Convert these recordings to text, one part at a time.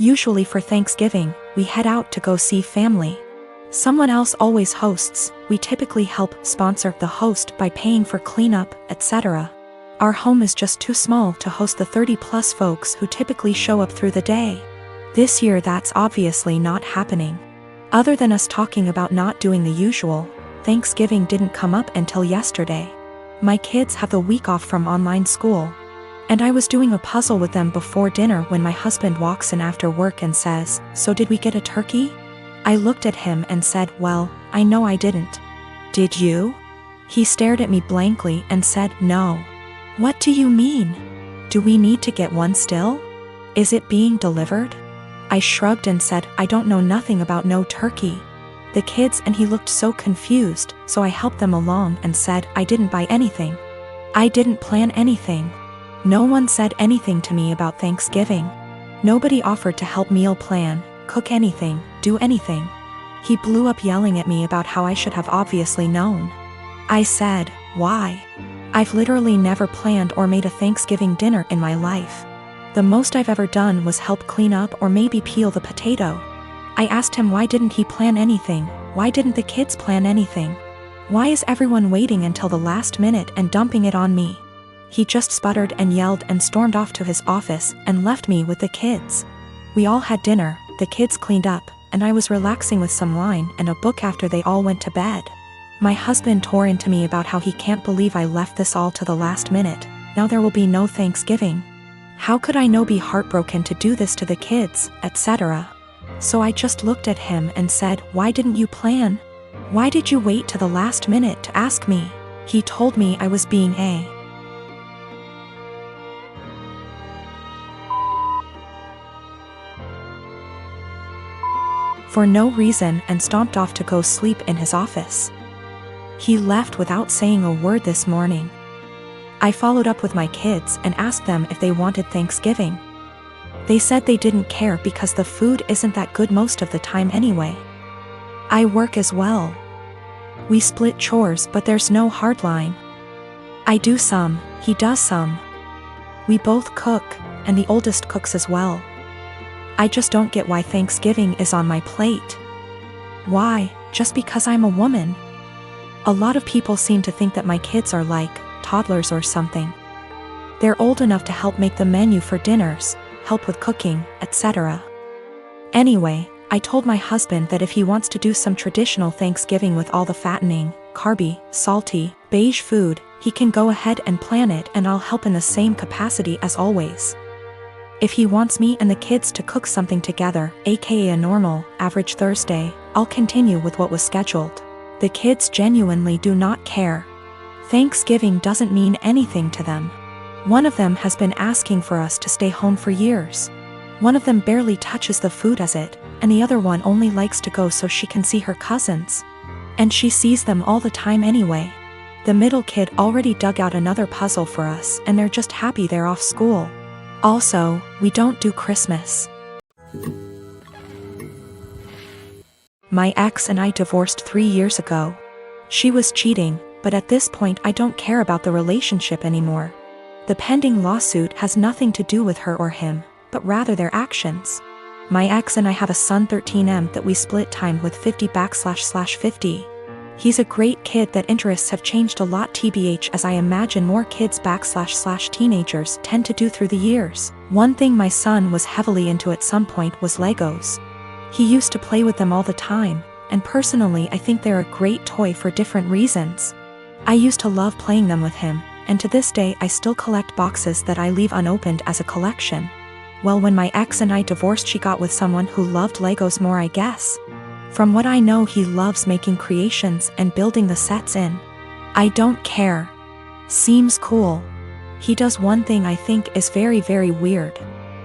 Usually for Thanksgiving, we head out to go see family. Someone else always hosts. We typically help sponsor the host by paying for cleanup, etc. Our home is just too small to host the 30+ folks who typically show up through the day. This year that's obviously not happening. Other than us talking about not doing the usual, Thanksgiving didn't come up until yesterday. My kids have the week off from online school, and I was doing a puzzle with them before dinner when my husband walks in after work and says, "So did we get a turkey?" I looked at him and said, "Well, I know I didn't." "Did you?" He stared at me blankly and said, "No." "What do you mean? Do we need to get one still? Is it being delivered?" I shrugged and said, "I don't know nothing about no turkey." The kids and he looked so confused, so I helped them along and said, "I didn't buy anything. I didn't plan anything. No one said anything to me about Thanksgiving. Nobody offered to help meal plan, cook anything, do anything." He blew up yelling at me about how I should have obviously known. I said, "Why? I've literally never planned or made a Thanksgiving dinner in my life. The most I've ever done was help clean up or maybe peel the potato." I asked him why didn't he plan anything, why didn't the kids plan anything? Why is everyone waiting until the last minute and dumping it on me? He just sputtered and yelled and stormed off to his office and left me with the kids. We all had dinner, the kids cleaned up, and I was relaxing with some wine and a book after they all went to bed. My husband tore into me about how he can't believe I left this all to the last minute. Now there will be no Thanksgiving. How could I not be heartbroken to do this to the kids, etc. So I just looked at him and said, "Why didn't you plan? Why did you wait to the last minute to ask me?" He told me I was being for no reason and stomped off to go sleep in his office. He left without saying a word this morning. I followed up with my kids and asked them if they wanted Thanksgiving. They said they didn't care because the food isn't that good most of the time anyway. I work as well. We split chores, but there's no hard line. I do some, he does some. We both cook, and the oldest cooks as well. I just don't get why Thanksgiving is on my plate. Why, just because I'm a woman? A lot of people seem to think that my kids are like toddlers or something. They're old enough to help make the menu for dinners, help with cooking, etc. Anyway, I told my husband that if he wants to do some traditional Thanksgiving with all the fattening, carby, salty, beige food, he can go ahead and plan it and I'll help in the same capacity as always. If he wants me and the kids to cook something together, aka a normal, average Thursday, I'll continue with what was scheduled. The kids genuinely do not care. Thanksgiving doesn't mean anything to them. One of them has been asking for us to stay home for years. One of them barely touches the food as it, and the other one only likes to go so she can see her cousins. And she sees them all the time anyway. The middle kid already dug out another puzzle for us and they're just happy they're off school. Also, we don't do Christmas. My ex and I divorced 3 years ago. She was cheating, but at this point I don't care about the relationship anymore. The pending lawsuit has nothing to do with her or him, but rather their actions. My ex and I have a son 13M that we split time with 50//50. He's a great kid that interests have changed a lot tbh as I imagine more kids / teenagers tend to do through the years. One thing my son was heavily into at some point was Legos. He used to play with them all the time, and personally I think they're a great toy for different reasons. I used to love playing them with him, and to this day I still collect boxes that I leave unopened as a collection. Well, when my ex and I divorced, she got with someone who loved Legos more, I guess. From what I know, he loves making creations and building the sets in. I don't care. Seems cool. He does one thing I think is very, very weird.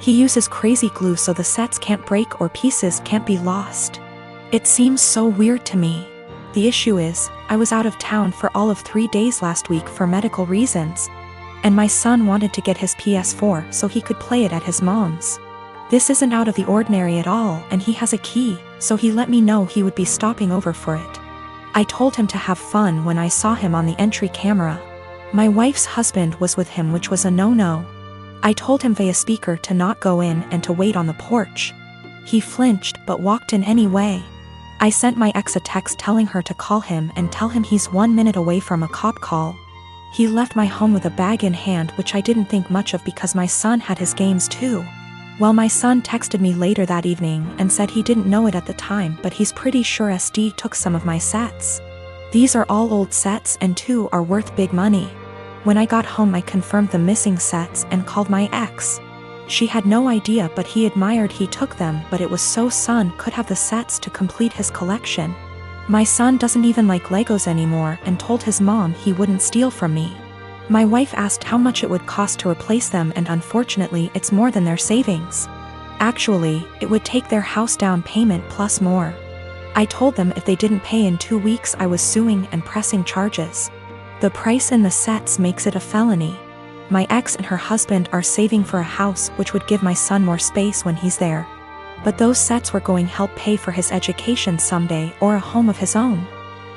He uses crazy glue so the sets can't break or pieces can't be lost. It seems so weird to me. The issue is, I was out of town for all of 3 days last week for medical reasons. And my son wanted to get his PS4 so he could play it at his mom's. This isn't out of the ordinary at all, and he has a key, so he let me know he would be stopping over for it. I told him to have fun when I saw him on the entry camera. My wife's husband was with him, which was a no-no. I told him via speaker to not go in and to wait on the porch. He flinched but walked in anyway. I sent my ex a text telling her to call him and tell him he's 1 minute away from a cop call. He left my home with a bag in hand, which I didn't think much of because my son had his games too. Well, my son texted me later that evening and said he didn't know it at the time, but he's pretty sure SD took some of my sets. These are all old sets and 2 are worth big money. When I got home I confirmed the missing sets and called my ex. She had no idea, but he admired he took them, but it was so son could have the sets to complete his collection. My son doesn't even like Legos anymore and told his mom he wouldn't steal from me. My wife asked how much it would cost to replace them, and unfortunately it's more than their savings. Actually, it would take their house down payment plus more. I told them if they didn't pay in 2 weeks I was suing and pressing charges. The price in the sets makes it a felony. My ex and her husband are saving for a house which would give my son more space when he's there. But those sets were going to help pay for his education someday or a home of his own.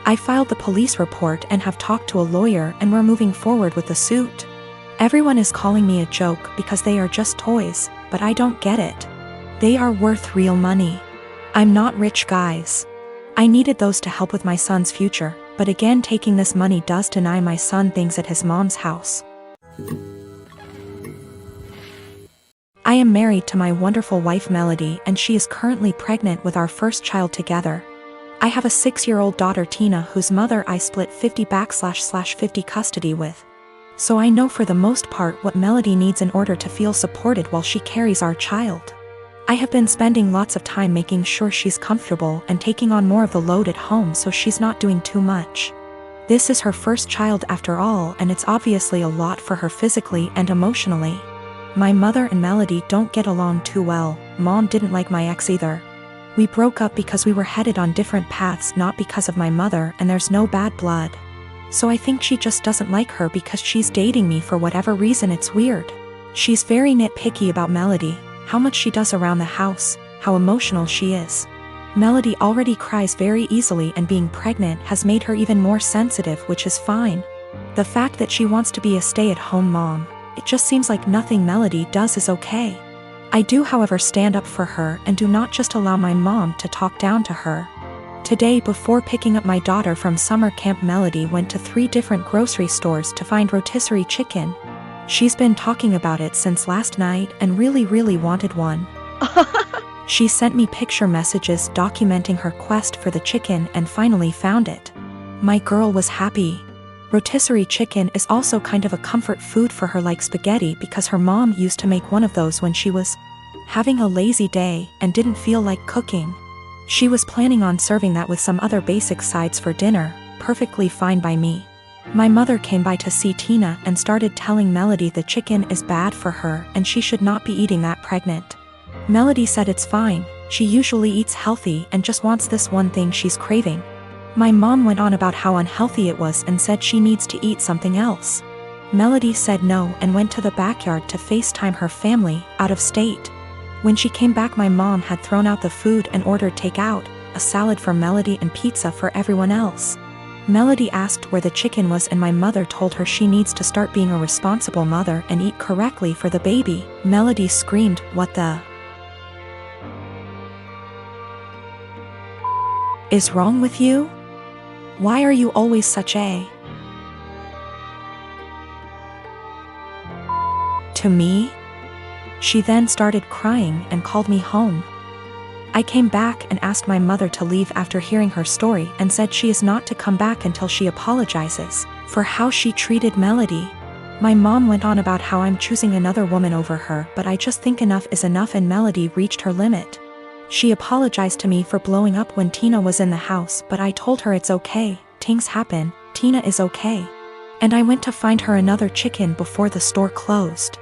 I filed the police report and have talked to a lawyer, and we're moving forward with the suit. Everyone is calling me a joke because they are just toys, but I don't get it. They are worth real money. I'm not rich, guys. I needed those to help with my son's future, but again taking this money does deny my son things at his mom's house. I am married to my wonderful wife Melody, and she is currently pregnant with our first child together. I have a 6-year-old daughter Tina, whose mother I split 50/50 custody with. So I know for the most part what Melody needs in order to feel supported while she carries our child. I have been spending lots of time making sure she's comfortable and taking on more of the load at home so she's not doing too much. This is her first child after all, and it's obviously a lot for her physically and emotionally. My mother and Melody don't get along too well. Mom didn't like my ex either. We broke up because we were headed on different paths, not because of my mother, and there's no bad blood. So I think she just doesn't like her because she's dating me for whatever reason. It's weird. She's very nitpicky about Melody, how much she does around the house, how emotional she is. Melody already cries very easily, and being pregnant has made her even more sensitive, which is fine. The fact that she wants to be a stay-at-home mom, it just seems like nothing Melody does is okay. I do, however, stand up for her and do not just allow my mom to talk down to her. Today, before picking up my daughter from summer camp, Melody went to 3 different grocery stores to find rotisserie chicken. She's been talking about it since last night and really wanted one. She sent me picture messages documenting her quest for the chicken and finally found it. My girl was happy. Rotisserie chicken is also kind of a comfort food for her, like spaghetti, because her mom used to make one of those when she was having a lazy day and didn't feel like cooking. She was planning on serving that with some other basic sides for dinner, perfectly fine by me. My mother came by to see Tina and started telling Melody the chicken is bad for her and she should not be eating that pregnant. Melody said it's fine, she usually eats healthy and just wants this one thing she's craving. My mom went on about how unhealthy it was and said she needs to eat something else. Melody said no and went to the backyard to FaceTime her family out of state. When she came back, my mom had thrown out the food and ordered takeout, a salad for Melody and pizza for everyone else. Melody asked where the chicken was and my mother told her she needs to start being a responsible mother and eat correctly for the baby. Melody screamed, "What the is wrong with you? Why are you always such a..." to me? She then started crying and called me home. I came back and asked my mother to leave after hearing her story and said she is not to come back until she apologizes for how she treated Melody. My mom went on about how I'm choosing another woman over her, but I just think enough is enough and Melody reached her limit. She apologized to me for blowing up when Tina was in the house, but I told her it's okay, things happen, Tina is okay. And I went to find her another chicken before the store closed.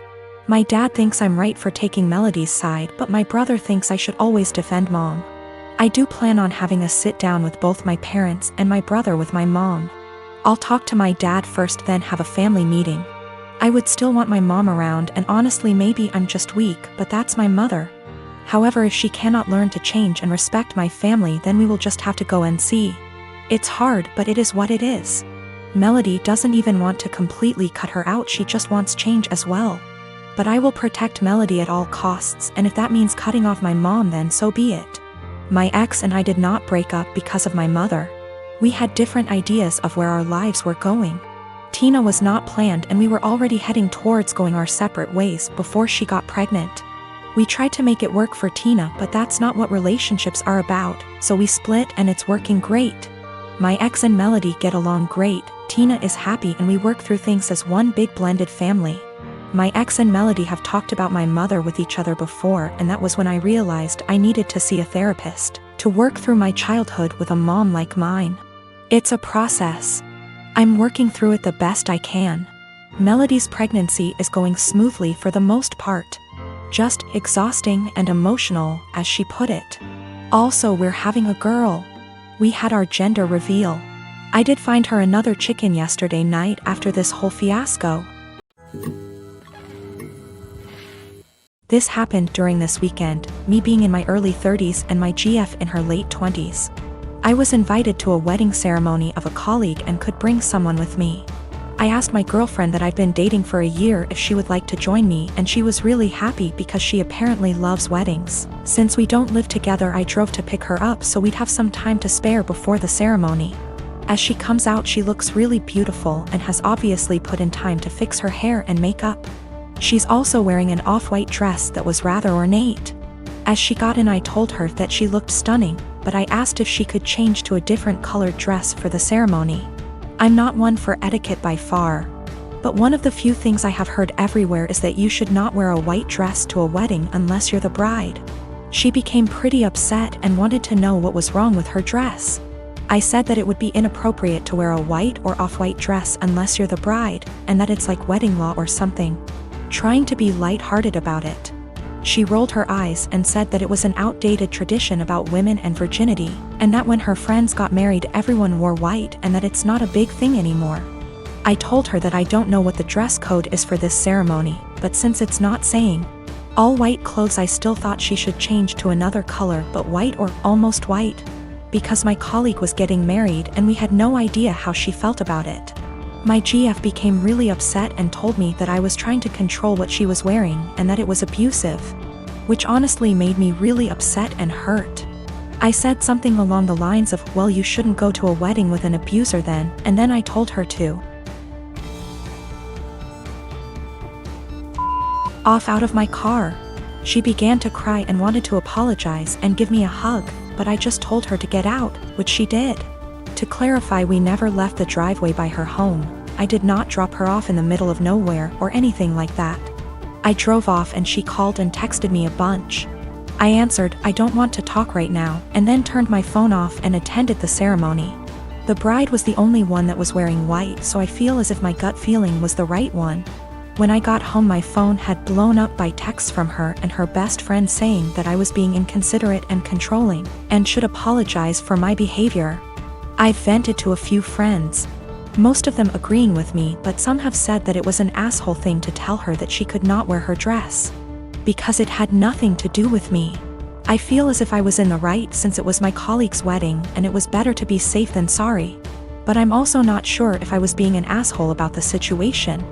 My dad thinks I'm right for taking Melody's side, but my brother thinks I should always defend mom. I do plan on having a sit down with both my parents and my brother with my mom. I'll talk to my dad first, then have a family meeting. I would still want my mom around, and honestly maybe I'm just weak, but that's my mother. However, if she cannot learn to change and respect my family, then we will just have to go and see. It's hard, but it is what it is. Melody doesn't even want to completely cut her out, she just wants change as well. But I will protect Melody at all costs, and if that means cutting off my mom, then so be it. My ex and I did not break up because of my mother. We had different ideas of where our lives were going. Tina was not planned, and we were already heading towards going our separate ways before she got pregnant. We tried to make it work for Tina, but that's not what relationships are about, so we split and it's working great. My ex and Melody get along great, Tina is happy, and we work through things as one big blended family. My ex and Melody have talked about my mother with each other before, and that was when I realized I needed to see a therapist to work through my childhood with a mom like mine. It's a process. I'm working through it the best I can. Melody's pregnancy is going smoothly for the most part. Just exhausting and emotional, as she put it. Also, we're having a girl. We had our gender reveal. I did find her another chicken yesterday night after this whole fiasco. This happened during this weekend, me being in my early 30s and my GF in her late 20s. I was invited to a wedding ceremony of a colleague and could bring someone with me. I asked my girlfriend that I've been dating for a year if she would like to join me, and she was really happy because she apparently loves weddings. Since we don't live together, I drove to pick her up so we'd have some time to spare before the ceremony. As she comes out, she looks really beautiful and has obviously put in time to fix her hair and makeup. She's also wearing an off-white dress that was rather ornate. As she got in, I told her that she looked stunning, but I asked if she could change to a different colored dress for the ceremony. I'm not one for etiquette by far, but one of the few things I have heard everywhere is that you should not wear a white dress to a wedding unless you're the bride. She became pretty upset and wanted to know what was wrong with her dress. I said that it would be inappropriate to wear a white or off-white dress unless you're the bride, and that it's like wedding law or something. Trying to be light-hearted about it. She rolled her eyes and said that it was an outdated tradition about women and virginity, and that when her friends got married everyone wore white and that it's not a big thing anymore. I told her that I don't know what the dress code is for this ceremony, but since it's not saying all white clothes, I still thought she should change to another color, but white or almost white, because my colleague was getting married and we had no idea how she felt about it. My GF became really upset and told me that I was trying to control what she was wearing and that it was abusive, which honestly made me really upset and hurt. I said something along the lines of, well, you shouldn't go to a wedding with an abuser then, and then I told her to off out of my car. She began to cry and wanted to apologize and give me a hug, but I just told her to get out, which she did. To clarify, we never left the driveway by her home. I did not drop her off in the middle of nowhere or anything like that. I drove off and she called and texted me a bunch. I answered, I don't want to talk right now, and then turned my phone off and attended the ceremony. The bride was the only one that was wearing white, so I feel as if my gut feeling was the right one. When I got home, my phone had blown up by texts from her and her best friend saying that I was being inconsiderate and controlling, and should apologize for my behavior. I've vented to a few friends, most of them agreeing with me, but some have said that it was an asshole thing to tell her that she could not wear her dress, because it had nothing to do with me. I feel as if I was in the right since it was my colleague's wedding and it was better to be safe than sorry. But I'm also not sure if I was being an asshole about the situation.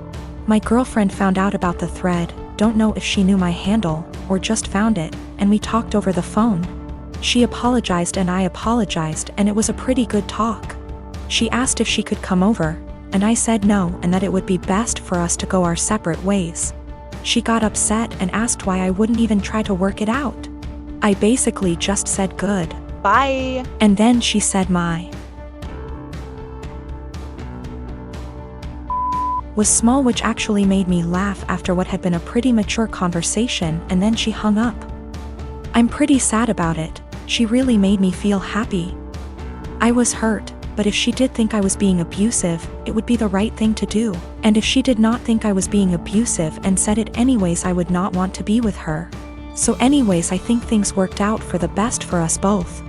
My girlfriend found out about the thread, don't know if she knew my handle, or just found it, and we talked over the phone. She apologized and I apologized, and it was a pretty good talk. She asked if she could come over, and I said no and that it would be best for us to go our separate ways. She got upset and asked why I wouldn't even try to work it out. I basically just said good. Bye. And then she said my was small, which actually made me laugh after what had been a pretty mature conversation, and then she hung up. I'm pretty sad about it. She really made me feel happy. I was hurt, but if she did think I was being abusive, it would be the right thing to do. And if she did not think I was being abusive and said it anyways, I would not want to be with her. So anyways, I think things worked out for the best for us both.